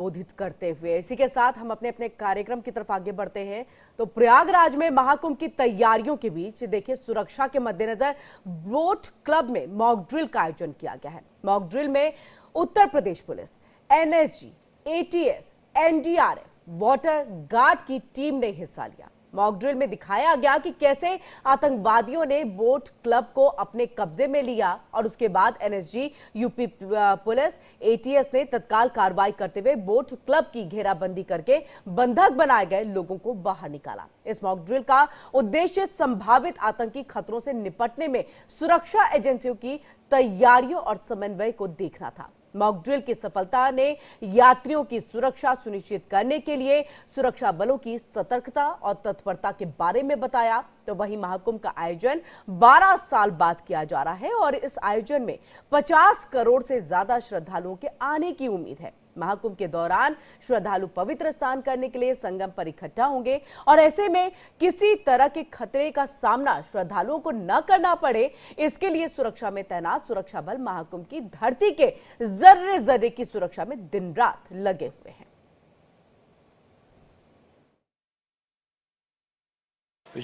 संबोधित करते हुए। इसी के साथ हम अपने अपने कार्यक्रम की तरफ आगे बढ़ते हैं। तो प्रयागराज में महाकुंभ की तैयारियों के बीच देखिए सुरक्षा के मद्देनजर बोट क्लब में मॉक ड्रिल का आयोजन किया गया है। मॉक ड्रिल में Uttar Pradesh police, NSG, ATS, NDRF, water guard की टीम ने हिस्सा लिया। मॉक ड्रिल में दिखाया गया कि कैसे आतंकवादियों ने बोट क्लब को अपने कब्जे में लिया और उसके बाद एनएसजी, यूपी पुलिस, एटीएस ने तत्काल कार्रवाई करते हुए बोट क्लब की घेराबंदी करके बंधक बनाए गए लोगों को बाहर निकाला। इस मॉक ड्रिल का उद्देश्य संभावित आतंकी खतरों से निपटने में सुरक्षा एजेंसियों की तैयारियों और समन्वय को देखना था। मॉक ड्रिल की सफलता ने यात्रियों की सुरक्षा सुनिश्चित करने के लिए सुरक्षा बलों की सतर्कता और तत्परता के बारे में बताया। तो वहीं महाकुंभ का आयोजन 12 साल बाद किया जा रहा है और इस आयोजन में 50 करोड़ से ज्यादा श्रद्धालुओं के आने की उम्मीद है। महाकुंभ के दौरान श्रद्धालु पवित्र स्नान करने के लिए संगम पर इकट्ठा होंगे और ऐसे में किसी तरह के खतरे का सामना श्रद्धालुओं को न करना पड़े, इसके लिए सुरक्षा में तैनात सुरक्षा बल महाकुंभ की धरती के जर्रे जर्रे की सुरक्षा में दिन रात लगे हुए हैं।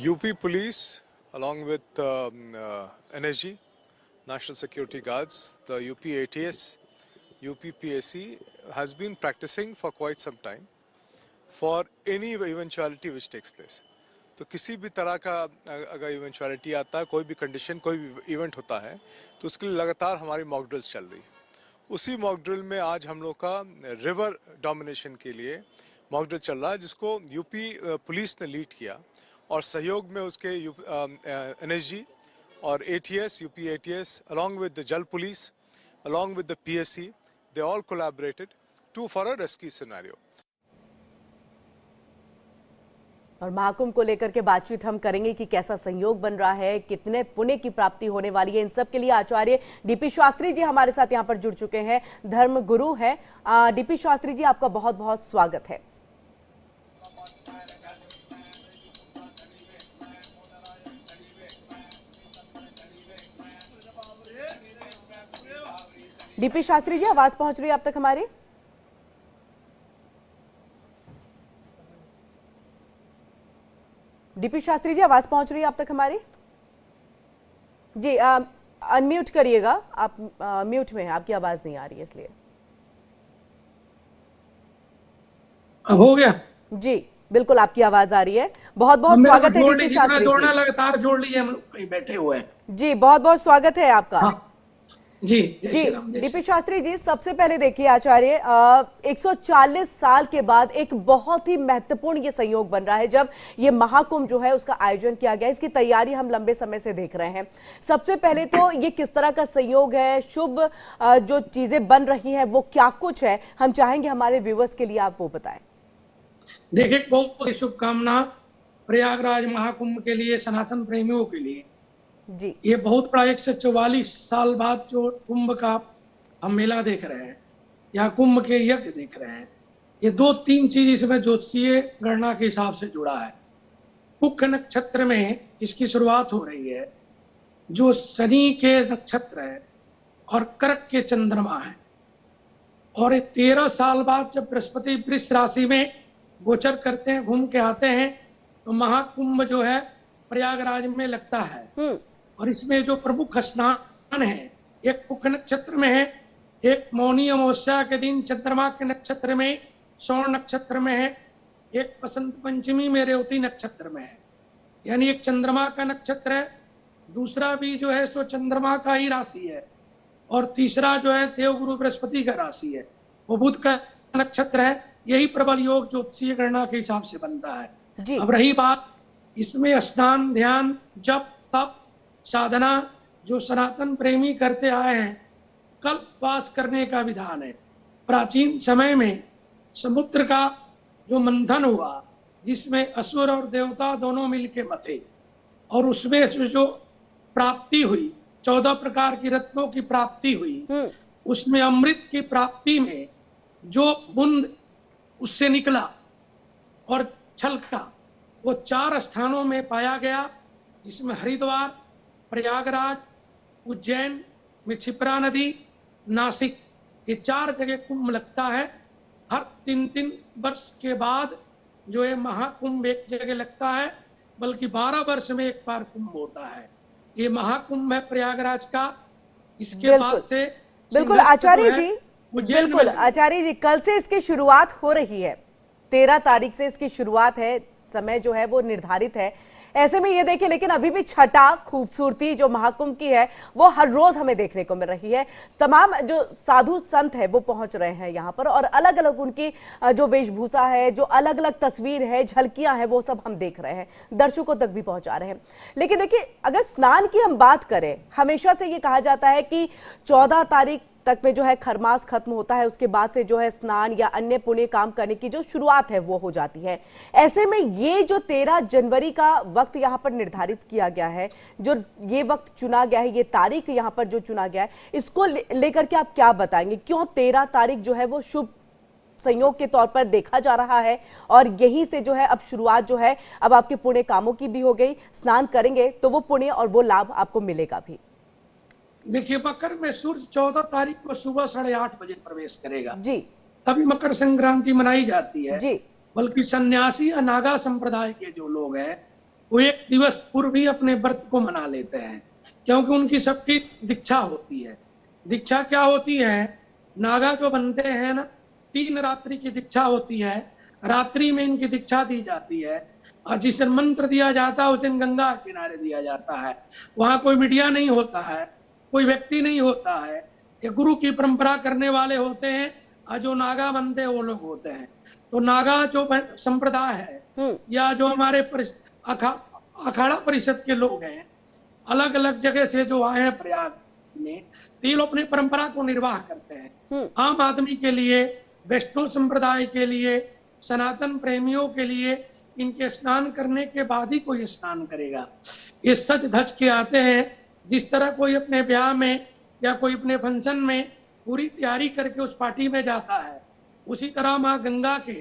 UP Police, along with NSG, National Security Guards, the UP ATS, UP PSC has been practicing for quite some time for any eventuality which takes place. तो किसी भी तरह का अगर इवेंचुअलिटी आता है, कोई भी कंडीशन, कोई भी इवेंट होता है, तो उसके लिए लगातार हमारी मॉक ड्रिल्स चल रही है। उसी मॉक ड्रिल में आज हम लोग का रिवर डोमिनेशन के लिए मॉक ड्रिल चल रहा है, जिसको यूपी पुलिस ने लीड किया और सहयोग में उसके एनएसजी और ATS, UP ATS, along with the जल police, along with the PSC, they all collaborated for a rescue scenario. और महाकुंभ को लेकर के बातचीत हम करेंगे कि कैसा संयोग बन रहा है, कितने पुण्य की प्राप्ति होने वाली है। इन सब के लिए आचार्य डीपी शास्त्री जी हमारे साथ यहाँ पर जुड़ चुके हैं, धर्म गुरु हैं। डीपी शास्त्री जी, आपका बहुत बहुत स्वागत है। डीपी शास्त्री जी, आवाज पहुंच रही है आप तक हमारी? डीपी शास्त्री जी, आवाज पहुंच रही है आप तक हमारी? जी, अनम्यूट करिएगा, आप म्यूट में हैं, आपकी आवाज नहीं आ रही है इसलिए। अब हो गया? जी बिल्कुल, आपकी आवाज आ रही है। बहुत बहुत स्वागत है डीपी शास्त्री जी। जोड़ना लगातार जोड़ लीजिए, हम कहीं बैठे हुए हैं। जी बहुत बहुत स्वागत है आपका। हाँ। जी डीपी शास्त्री जी, सबसे पहले देखिए आचार्य, 140 साल के बाद एक बहुत ही महत्वपूर्ण ये संयोग बन रहा है जब ये महाकुंभ जो है उसका आयोजन किया गया। इसकी तैयारी हम लंबे समय से देख रहे हैं। सबसे पहले तो ये किस तरह का संयोग है, शुभ जो चीजें बन रही हैं वो क्या कुछ है, हम चाहेंगे हमारे व्यूअर्स के लिए आप वो बताएं। देखिए, बहुत शुभकामना प्रयागराज महाकुंभ के लिए, सनातन प्रेमियों के लिए। जी, ये बहुत बड़ा 144 साल बाद जो कुंभ का हम मेला देख रहे हैं या कुंभ के यज्ञ देख रहे हैं, ये 2-3 चीज इसमें ज्योतिषीय गणना के हिसाब से जुड़ा है। पुष्य नक्षत्र में इसकी शुरुआत हो रही है, जो शनि के नक्षत्र है और कर्क के चंद्रमा है, और ये 13 साल बाद जब बृहस्पति वृष राशि में गोचर करते हैं, घूम के आते हैं, तो महाकुंभ जो है प्रयागराज में लगता है। और इसमें जो प्रमुख स्नान है, एक पुष्य नक्षत्र में है, एक मौनी अमावस्या के दिन चंद्रमा के नक्षत्र में, श्रवण नक्षत्र में है, एक बसंत पंचमी में रेवती नक्षत्र में है। यानी एक चंद्रमा का नक्षत्र है, दूसरा भी जो है सो चंद्रमा का ही राशि है, और तीसरा जो है देवगुरु बृहस्पति का राशि है, वो बुध का नक्षत्र है। यही प्रबल योग ज्योतिषीय गणना के हिसाब से बनता है। अब रही बात, इसमें स्नान, ध्यान, जप, तप, साधना जो सनातन प्रेमी करते आए हैं, कल्पवास करने का विधान है। प्राचीन समय में समुद्र का जो मंथन हुआ, जिसमें असुर और देवता दोनों मिलके मथे, और उसमें जो प्राप्ति हुई, 14 प्रकार की रत्नों की प्राप्ति हुई, उसमें अमृत की प्राप्ति में जो बूंद उससे निकला और छलका, वो 4 स्थानों में पाया गया, जिसमें हरिद्वार, प्रयागराज, उज्जैन में क्षिप्रा नदी, नासिक, ये 4 जगह कुंभ लगता है। हर 3-3 वर्ष के बाद जो है महाकुंभ एक जगह लगता है, बल्कि 12 वर्ष में एक बार कुंभ होता है। ये महाकुंभ है प्रयागराज का। इसके बाद बिल्कुल से बिल्कुल सिंहस्थ आचार्य जो है, जी, उज्जैन में बिल्कुल लगेगा। आचार्य जी, कल से इसकी शुरुआत हो रही है, 13 तारीख से इसकी शुरुआत है, समय जो है वो निर्धारित है। ऐसे में ये देखिए, लेकिन अभी भी छठा खूबसूरती जो महाकुंभ की है वो हर रोज हमें देखने को मिल रही है। तमाम जो साधु संत है वो पहुंच रहे हैं यहाँ पर, और अलग अलग उनकी जो वेशभूषा है, जो अलग अलग तस्वीर है, झलकियां हैं, वो सब हम देख रहे हैं, दर्शकों तक भी पहुंचा रहे हैं। लेकिन देखिए, अगर स्नान की हम बात करें, हमेशा से ये कहा जाता है कि 14 तारीख तक में जो है खरमास खत्म होता है, उसके बाद से जो है स्नान या अन्य पुण्य काम करने की जो शुरुआत है वो हो जाती है। ऐसे में ये जो 13 जनवरी का वक्त यहाँ पर निर्धारित किया गया है, जो ये वक्त चुना गया है, ये तारीख यहाँ पर जो चुना गया है, इसको लेकर के आप क्या बताएंगे? क्यों 13 तारीख जो है वो शुभ संयोग के तौर पर देखा जा रहा है, और यहीं से जो है अब शुरुआत जो है, अब आपके पुण्य कामों की भी हो गई, स्नान करेंगे तो वो पुण्य और वो लाभ आपको मिलेगा भी। देखिए, मकर में सूर्य 14 तारीख को सुबह 8:30 बजे प्रवेश करेगा जी तभी मकर संक्रांति मनाई जाती है। जी बल्कि सन्यासी या नागा संप्रदाय के जो लोग हैं वो एक दिवस पूर्व ही अपने व्रत को मना लेते हैं, क्योंकि उनकी सबकी दीक्षा होती है। दीक्षा क्या होती है? नागा जो बनते हैं ना, 3 रात्रि की दीक्षा होती है। रात्रि में इनकी दीक्षा दी जाती है, और जिस दिन मंत्र दिया जाता है उस दिन गंगा किनारे दिया जाता है। वहां कोई मीडिया नहीं होता है, कोई व्यक्ति नहीं होता है। ये गुरु की परंपरा करने वाले होते हैं, और जो नागा बनते हैं वो लोग होते हैं। तो नागा जो संप्रदाय है, या जो हमारे अखाड़ा परिषद के लोग हैं, अलग अलग जगह से जो आए हैं प्रयाग में, तो ये लोग अपने परंपरा को निर्वाह करते हैं। आम आदमी के लिए, वैष्णव संप्रदाय के लिए, सनातन प्रेमियों के लिए इनके स्नान करने के बाद ही कोई स्नान करेगा। ये सज धज के आते हैं। जिस तरह कोई अपने ब्याह में या कोई अपने फंक्शन में पूरी तैयारी करके उस पार्टी में जाता है, उसी तरह माँ गंगा के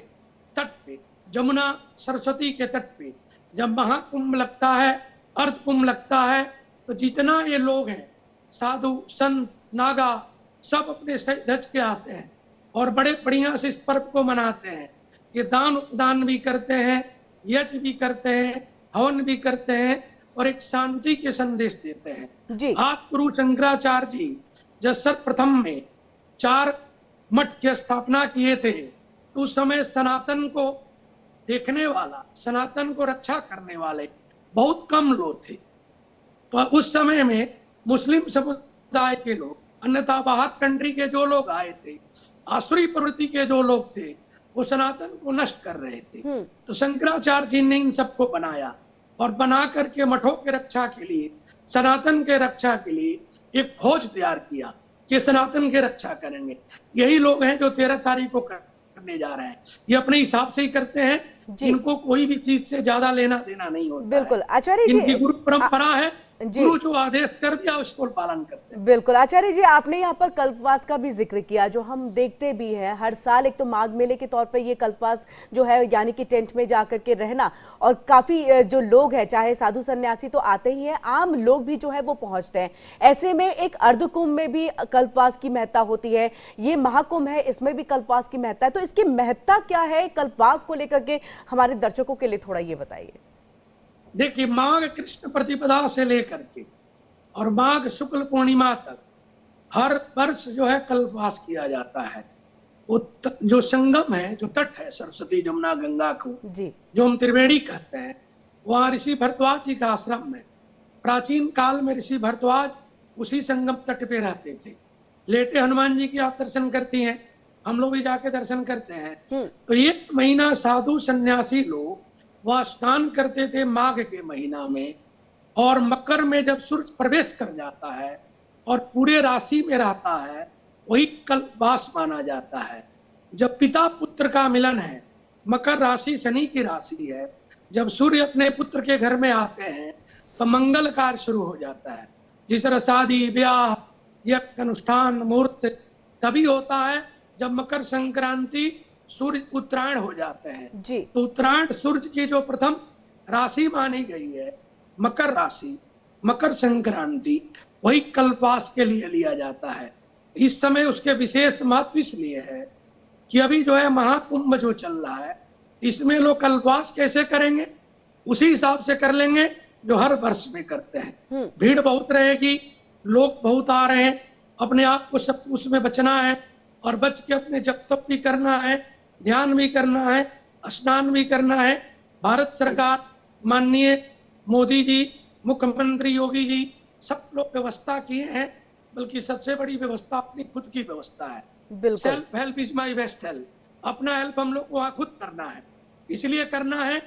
तट पे, जमुना सरस्वती के तट पे जब महाकुंभ लगता है, अर्ध कुंभ लगता है, तो जितना ये लोग हैं, साधु संत नागा, सब अपने सज धज के आते हैं और बड़े बढ़िया से इस पर्व को मनाते हैं। ये दान उपदान भी करते हैं, यज्ञ भी करते हैं, हवन भी करते हैं, और एक शांति के संदेश देते हैं। जी आदि गुरु शंकराचार्य जी जब सर्वप्रथम में 4 मठ की स्थापना किए थे, तो उस समय सनातन को देखने वाला, सनातन को रक्षा करने वाले बहुत कम लोग थे। तो उस समय में मुस्लिम समुदाय के लोग, अन्यथा बाहर कंट्री के जो लोग आए थे, आसुरी प्रवृत्ति के जो लोग थे, वो सनातन को नष्ट कर रहे थे। तो शंकराचार्य जी ने इन सबको बनाया, और बना करके मठों के रक्षा के लिए, सनातन के रक्षा के लिए एक फौज तैयार किया कि सनातन के रक्षा करेंगे। यही लोग हैं जो 13 तारीख को करने जा रहे हैं। ये अपने हिसाब से ही करते हैं, इनको कोई भी चीज से ज्यादा लेना देना नहीं होता। बिल्कुल आचार्य जी, इनकी गुरु परंपरा है, गुरु जो आदेश कर दिया उसको पालन करते हैं। बिल्कुल आचार्य जी, आपने यहाँ पर कल्पवास का भी जिक्र किया, जो हम देखते भी हैं हर साल। एक तो माघ मेले के तौर पे ये कल्पवास जो है, यानी कि टेंट में जाकर के रहना, और काफी जो लोग हैं, चाहे साधु सन्यासी तो आते ही हैं, आम लोग भी जो है वो पहुंचते हैं। ऐसे में एक अर्धकुंभ में भी कल्पवास की महत्ता होती है, ये महाकुंभ है, इसमें भी कल्पवास की महत्ता है। तो इसकी महत्ता क्या है कल्पवास को लेकर के, हमारे दर्शकों के लिए थोड़ा ये बताइए। देखिए, माघ कृष्ण प्रतिपदा से लेकर के और माघ शुक्ल पूर्णिमा तक हर वर्ष जो है कल्पवास किया जाता है। वो जो संगम है, जो तट है सरस्वती जमुना गंगा को जी, जो हम त्रिवेणी कहते हैं, वहाँ ऋषि भरद्वाज जी का आश्रम में प्राचीन काल में ऋषि भरद्वाज उसी संगम तट पे रहते थे। लेटे हनुमान जी की आप दर्शन करती हैं, हम लोग भी जाके दर्शन करते हैं। तो 1 महीना साधु सन्यासी लोग वह स्नान करते थे माघ के महीना में, और मकर में जब सूर्य प्रवेश कर जाता है और पूरे राशि में रहता है, वही कल्पवास माना जाता है। जब पिता पुत्र का मिलन है, मकर राशि शनि की राशि है, जब सूर्य अपने पुत्र के घर में आते हैं तो मंगल कार्य शुरू हो जाता है। जिस तरह शादी ब्याह यज्ञ अनुष्ठान मुहूर्त तभी होता है जब मकर संक्रांति सूर्य उत्तरायण हो जाते हैं जी। तो उत्तरायण सूर्य की जो प्रथम राशि मानी गई है मकर राशि, मकर संक्रांति, वही कल्पवास के लिए लिया जाता है। इस समय उसके विशेष महत्व इसलिए है कि अभी जो है महाकुंभ जो चल रहा है, इसमें लोग कल्पवास कैसे करेंगे, उसी हिसाब से कर लेंगे जो हर वर्ष में करते हैं। भीड़ बहुत रहेगी, लोग बहुत आ रहे हैं, अपने आप को सब उसमें बचना है और बच के अपने जप तप भी करना है, ध्यान भी करना है, स्नान भी करना है। भारत सरकार, माननीय मोदी जी, मुख्यमंत्री योगी जी, सब लोग व्यवस्था किए हैं, बल्कि सबसे बड़ी व्यवस्था अपनी खुद की व्यवस्था है। बिल्कुल। Self help is my best help. अपना हेल्प हम लोग को वहां खुद करना है। इसलिए करना है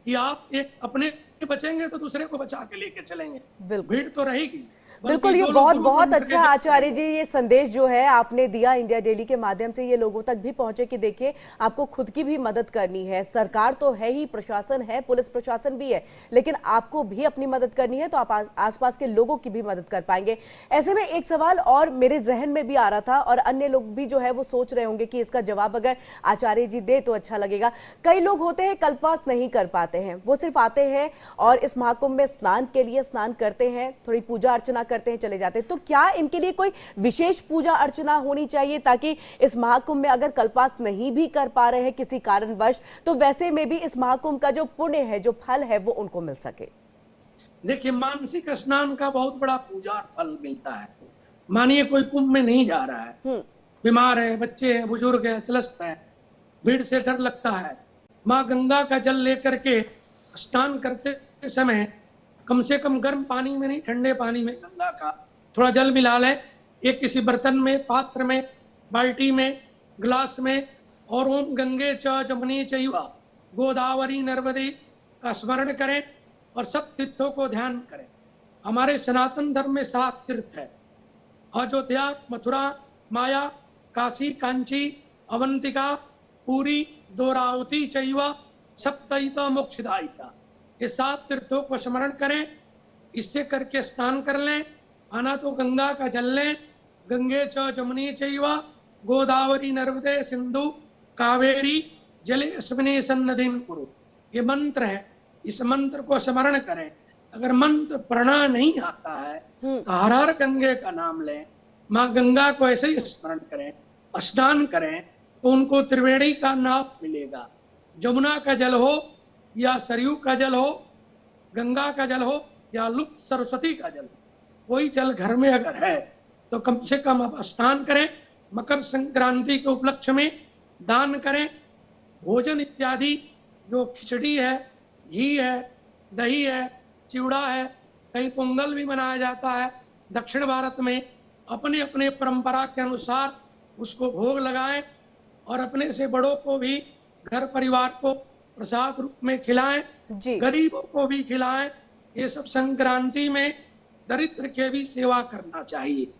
कि आप एक अपने बचेंगे तो दूसरे को बचा के लेके चलेंगे। बिल्कुल। भीड़ तो रहेगी। बिल्कुल, ये बहुत बहुत अच्छा आचार्य जी, ये संदेश जो है आपने दिया इंडिया डेली के माध्यम से, ये लोगों तक भी पहुंचे कि देखिए आपको खुद की भी मदद करनी है। सरकार तो है ही, प्रशासन है, पुलिस प्रशासन भी है, लेकिन आपको भी अपनी मदद करनी है तो आप आसपास के लोगों की भी मदद कर पाएंगे। ऐसे में एक सवाल और मेरे जहन में भी आ रहा था और अन्य लोग भी जो है वो सोच रहे होंगे कि इसका जवाब अगर आचार्य जी दे तो अच्छा लगेगा। कई लोग होते हैं कल्पवास नहीं कर पाते हैं, वो सिर्फ आते हैं और इस महाकुंभ में स्नान के लिए स्नान करते हैं, थोड़ी पूजा अर्चना करते हैं, चले जाते हैं। तो क्या इनके लिए कोई विशेष पूजा अर्चना होनी चाहिए ताकि इस महाकुंभ में अगर कल्पवास नहीं भी कर पा रहे हैं किसी कारणवश, तो वैसे में भी इस महाकुंभ का जो पुण्य है, जो फल है, वो उनको मिल सके? देखिए, मानसिक स्नान का बहुत बड़ा पूजा फल मिलता है। मानिए कोई कुंभ में नहीं जा रहा है, बीमार है, बच्चे हैं, बुजुर्ग है, चलस्त है, भीड़ से डर लगता है, माँ गंगा का जल लेकर के स्नान करते समय कम से कम गर्म पानी में नहीं, ठंडे पानी में गंगा का थोड़ा जल मिला लें। एक किसी बर्तन में, पात्र में, बाल्टी में, गिलास में, और ओम गंगे च जमुनी चैव गोदावरी नर्मदे का स्मरण करें और सब तीर्थों को ध्यान करें। हमारे सनातन धर्म में 7 तीर्थ है: अयोध्या, मथुरा, माया, काशी, कांची, अवंतिका, पूरी, दोरावती चैव सप्तैता मोक्षदायिता। ये 7 तीर्थों को स्मरण करें, इससे करके स्नान कर लें। आना तो गंगा का जल लें। गंगे च जमुनी चैव गोदावरी नर्मदे सिंधु कावेरी जले अस्मिने सन्निधिं कुरु। ये मंत्र है, इस मंत्र को स्मरण करें। अगर मंत्र प्रणा नहीं आता है तो हर हर गंगे का नाम लें, माँ गंगा को ऐसे ही स्मरण करें, स्नान करें तो उनको त्रिवेणी का नाप मिलेगा। जमुना का जल हो या सरयू का जल हो, गंगा का जल हो या लुप्त सरस्वती का जल, कोई जल घर में अगर है तो कम से कम आप स्नान करें। मकर संक्रांति के उपलक्ष्य में दान करें। भोजन इत्यादि जो खिचड़ी है, घी है, दही है, चिवड़ा है, कहीं पोंगल भी मनाया जाता है। दक्षिण भारत में अपने अपने परंपरा के अनुसार उसको भोग लगाएं और अपने से बड़ों को भी, घर परिवार को प्रसाद रूप में खिलाएं, गरीबों को भी खिलाएं। ये सब संक्रांति में दरिद्र के भी सेवा करना चाहिए।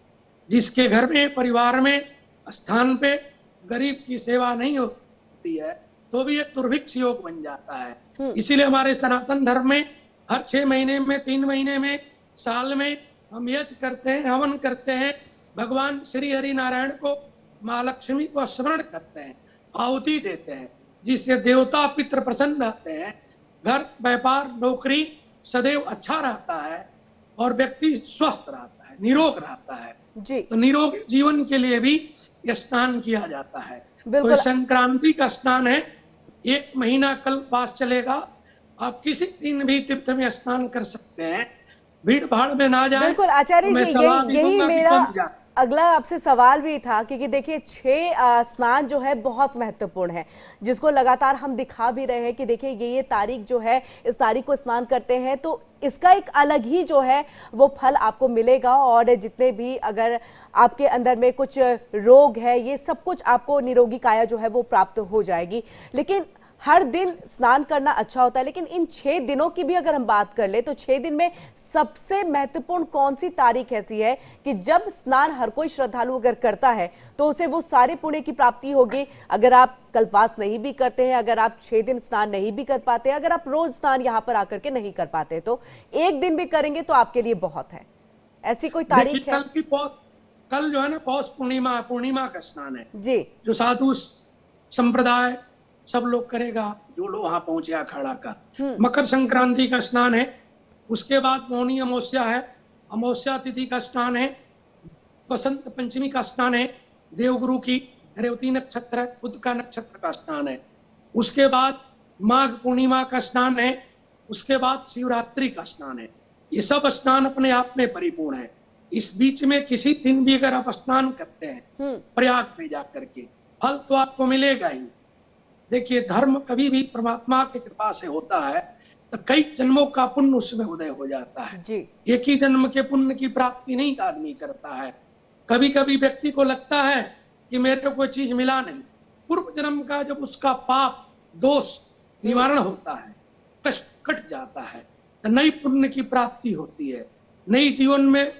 जिसके घर में, परिवार में, स्थान पे गरीब की सेवा नहीं होती है तो भी एक दुर्भिक्ष योग बन जाता है। इसीलिए हमारे सनातन धर्म में हर 6 महीने में, 3 महीने में, साल में हम यज्ञ करते हैं, हवन करते हैं, भगवान श्री हरि नारायण को, माँ लक्ष्मी को स्मरण करते हैं, आहुति देते हैं, जिससे देवता पितृ प्रसन्न रहते हैं, घर, व्यापार, नौकरी सदैव अच्छा रहता है और व्यक्ति स्वस्थ रहता है, निरोग रहता है जी। तो निरोग जीवन के लिए भी यह स्नान किया जाता है। तो संक्रांति का स्नान है, 1 महीना कल्पवास चलेगा। आप किसी दिन भी तीर्थ में स्नान कर सकते हैं, भीड़ भाड़ में ना जाए। बिल्कुल आचार्य जी, यही मेरा अगला आपसे सवाल भी था कि देखिए 6 स्नान जो है बहुत महत्वपूर्ण है, जिसको लगातार हम दिखा भी रहे हैं कि देखिए ये तारीख जो है, इस तारीख को स्नान करते हैं तो इसका एक अलग ही जो है वो फल आपको मिलेगा और जितने भी अगर आपके अंदर में कुछ रोग है, ये सब कुछ आपको निरोगी काया जो है वो प्राप्त हो जाएगी। लेकिन हर दिन स्नान करना अच्छा होता है, लेकिन इन 6 दिनों की भी अगर हम बात कर ले तो 6 दिन में सबसे महत्वपूर्ण कौन सी तारीख ऐसी है कि जब स्नान हर कोई श्रद्धालु अगर करता है तो उसे वो सारे पुण्य की प्राप्ति होगी। अगर आप कल्पवास नहीं भी करते हैं, अगर आप 6 दिन स्नान नहीं भी कर पाते, अगर आप रोज स्नान यहाँ पर आकर के नहीं कर पाते, तो 1 दिन भी करेंगे तो आपके लिए बहुत है। ऐसी कोई तारीख है? कल जो है ना पौष पूर्णिमा का स्नान है जी, जो साधु संप्रदाय सब लोग करेगा, जो लोग वहां पहुंचे अखाड़ा का। मकर संक्रांति का स्नान है, उसके बाद मौनी अमावस्या है, अमावस्या तिथि का स्नान है, बसंत पंचमी का स्नान है, देवगुरु की रेवती नक्षत्र है, बुध का नक्षत्र का स्नान है। उसके बाद माघ पूर्णिमा का स्नान है, उसके बाद शिवरात्रि का स्नान है। ये सब स्नान अपने आप में परिपूर्ण है। इस बीच में किसी दिन भी अगर आप स्नान करते हैं प्रयाग में जाकर के, फल तो आपको मिलेगा ही। देखिए, धर्म कभी भी परमात्मा की कृपा से होता है तो कई जन्मों का पुण्य उसमें उदय हो जाता है जी। एक ही जन्म के पुण्य की प्राप्ति नहीं आदमी करता है। कभी कभी व्यक्ति को लगता है कि मेरे को कोई चीज मिला नहीं, पूर्व जन्म का जब उसका पाप दोष निवारण होता है, कष्ट कट जाता है, तो नई पुण्य की प्राप्ति होती है, नई जीवन में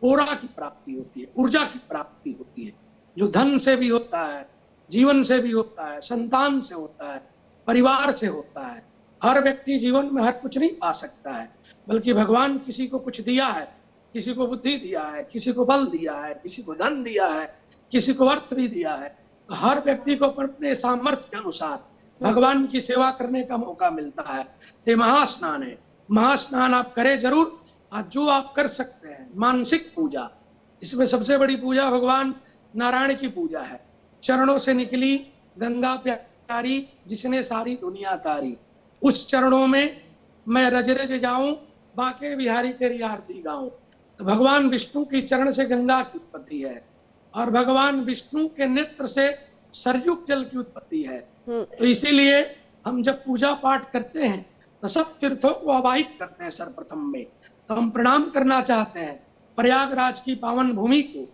ओरा की प्राप्ति होती है, ऊर्जा की प्राप्ति होती है, जो धन से भी होता है, जीवन से भी होता है, संतान से होता है, परिवार से होता है। हर व्यक्ति जीवन में हर कुछ नहीं पा सकता है, बल्कि भगवान किसी को कुछ दिया है, किसी को बुद्धि दिया है, किसी को बल दिया है, किसी को धन दिया है, किसी को अर्थ भी दिया है। तो हर व्यक्ति को अपने सामर्थ्य के अनुसार भगवान की सेवा करने का मौका मिलता है। ये महास्नान है, महास्नान आप करें जरूर। आज जो आप कर सकते हैं मानसिक पूजा, इसमें सबसे बड़ी पूजा भगवान नारायण की पूजा है। चरणों से निकली गंगा प्यारी, जिसने सारी दुनिया तारी, उस चरणों में मैं रज रज जाऊं, बाके बिहारी तेरी आरती गाऊं। तो भगवान विष्णु की चरण से गंगा की उत्पत्ति है, और भगवान विष्णु के नेत्र से सरयुग जल की उत्पत्ति है। तो इसीलिए हम जब पूजा पाठ करते हैं तो सब तीर्थों को आवाहित करते हैं। सर्वप्रथम में तो हम प्रणाम करना चाहते हैं प्रयागराज की पावन भूमि को।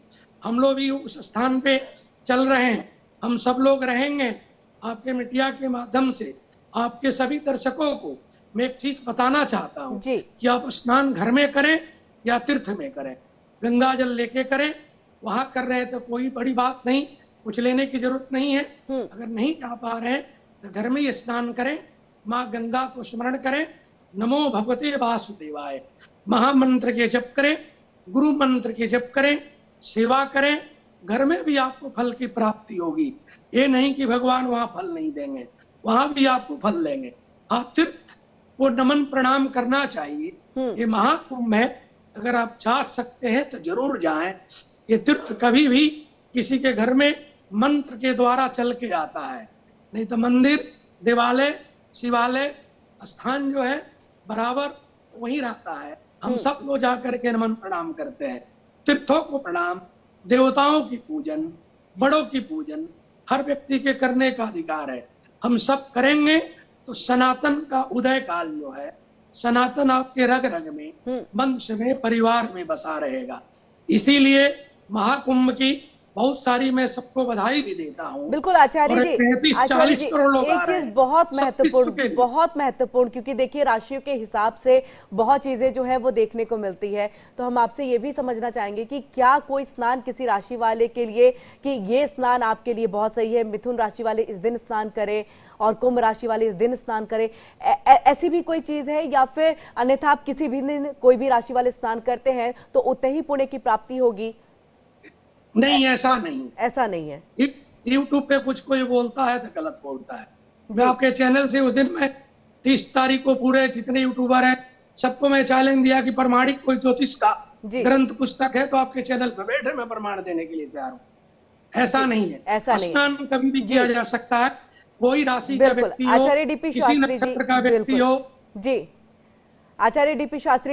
हम लोग भी उस स्थान पे चल रहे हैं, हम सब लोग रहेंगे। आपके मीडिया के माध्यम से आपके सभी दर्शकों को मैं एक चीज बताना चाहता हूँ कि आप स्नान घर में करें या तीर्थ में करें, गंगा जल लेके करें। वहां कर रहे हैं तो कोई बड़ी बात नहीं, कुछ लेने की जरूरत नहीं है। अगर नहीं जा पा रहे हैं तो घर में ही स्नान करें, माँ गंगा को स्मरण करें, नमो भगवते वासुदेवाय महामंत्र के जप करें, गुरु मंत्र के जप करें, सेवा करें। घर में भी आपको फल की प्राप्ति होगी। ये नहीं कि भगवान वहां फल नहीं देंगे, वहां भी आपको फल देंगे। हाँ, तीर्थ को नमन प्रणाम करना चाहिए। ये महाकुंभ है, अगर आप जा सकते हैं तो जरूर जाएं। ये तीर्थ कभी भी किसी के घर में मंत्र के द्वारा चल के आता है, नहीं तो मंदिर, देवालय, शिवालय स्थान जो है बराबर वहीं रहता है। हम सब लोग जाकर के नमन प्रणाम करते हैं। तीर्थों को प्रणाम, देवताओं की पूजन, बड़ों की पूजन हर व्यक्ति के करने का अधिकार है। हम सब करेंगे तो सनातन का उदय काल जो है, सनातन आपके रग रग में, वंश में, परिवार में बसा रहेगा। इसीलिए महाकुंभ की बहुत सारी मैं सबको बधाई भी देता हूँ। बिल्कुल आचार्य जी, एक चीज बहुत महत्वपूर्ण, क्योंकि देखिए राशियों के हिसाब से बहुत चीजें जो है वो देखने को मिलती है। तो हम आपसे ये भी समझना चाहेंगे कि क्या कोई स्नान किसी राशि वाले के लिए कि ये स्नान आपके लिए बहुत सही है, मिथुन राशि वाले इस दिन स्नान करें और कुंभ राशि वाले इस दिन स्नान करें, ऐसी भी कोई चीज है, या फिर अन्यथा आप किसी भी दिन कोई भी राशि वाले स्नान करते हैं तो उतने ही पुण्य की प्राप्ति होगी? नहीं, ऐसा नहीं है। यूट्यूब पे कुछ कोई बोलता है तो गलत बोलता है। मैं आपके चैनल से उस दिन मैं 30 तारीख को पूरे जितने यूट्यूबर हैं सबको मैं चैलेंज दिया कि प्रमाणिक कोई ज्योतिष का ग्रंथ पुस्तक है तो आपके चैनल पे बैठे, मैं प्रमाण देने के लिए तैयार हूँ। ऐसा नहीं है, स्नान कभी भी किया जा सकता है। कोई राशि का व्यक्ति हो, आचार्य डीपी किसी नक्षत्र का व्यक्ति हो। जी, आचार्य डीपी शास्त्री